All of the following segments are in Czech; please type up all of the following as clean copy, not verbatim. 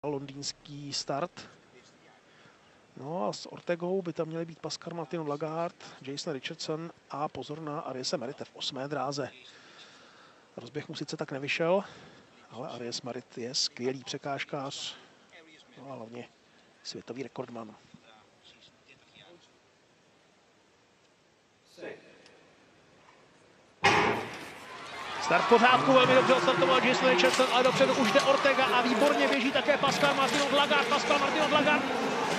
londýnský start. No a s Ortegou by tam měli být Pascal Martin Lagarde, Jason Richardson a pozor na Ariese Merite v 8. dráze. Rozběh mu sice tak nevyšel, ale Aries Merit je skvělý překážkář, no a hlavně světový rekordman. Start v pořádku, velmi dobře odstartoval Jason Richardson, ale dopředu už jde Ortega a výborně běží také Pascal Martin Lagarde. Pascal Martin Lagarde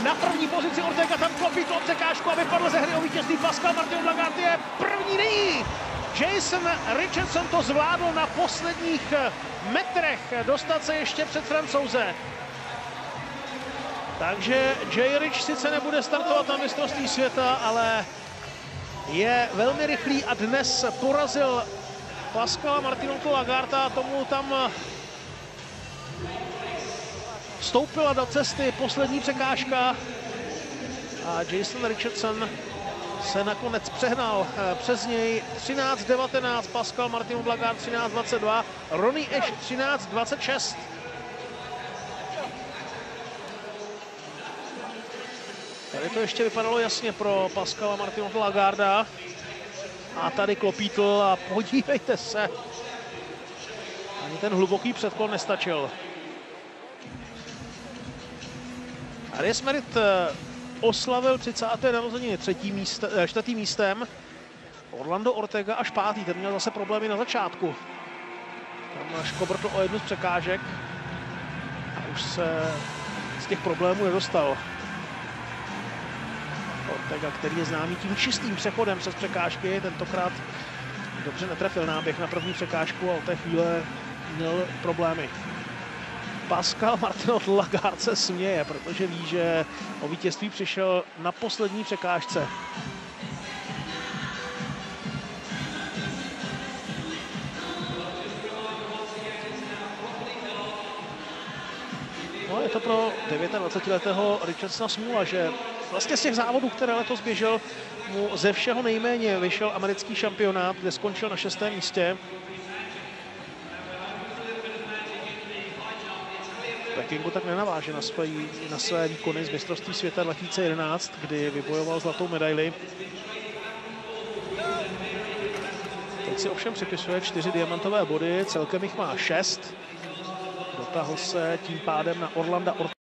na první pozici, Ortega tam klopí o překážku, aby padl ze hry o vítězství. Pascal Martin Lagarde je první, není! Jason Richardson to zvládl na posledních metrech dostat se ještě před Francouze. Takže Jay Rich sice nebude startovat na mistrovství světa, ale je velmi rychlý a dnes porazil Pascala Martina Lagarda a tomu tam vstoupila do cesty poslední překážka a Jason Richardson se nakonec přehnal přes něj. 13:19 Pascal Martin Lagarde, 13:22 Ronnie Ash, 13:26. Tady to ještě vypadalo jasně pro Pascala Martina Lagarda. A tady klopítl a podívejte se, ani ten hluboký předklon nestačil. Aries Merit oslavil 30. narozeniny 4. místem. Orlando Ortega až 5. Ten měl zase problémy na začátku. Tam škobrtl o jednu z překážek a už se z těch problémů nedostal. Ortega, který je známý tím čistým přechodem přes překážky, tentokrát dobře netrefil náběh na první překážku a od té chvíle měl problémy. Pascal Martin Lagarde se směje, protože ví, že o vítězství přišel na poslední překážce. No, je to pro 29letého Richardsona smůla, že vlastně z těch závodů, které letos běžel, mu ze všeho nejméně vyšel americký šampionát, kde skončil na 6. místě. Pekingu tak nenaváže na své výkony z mistrovství světa 2011, kdy vybojoval zlatou medaili. Teď si ovšem připisuje 4 diamantové body, celkem jich má 6. Dotáhl se tím pádem na Orlanda Ortega.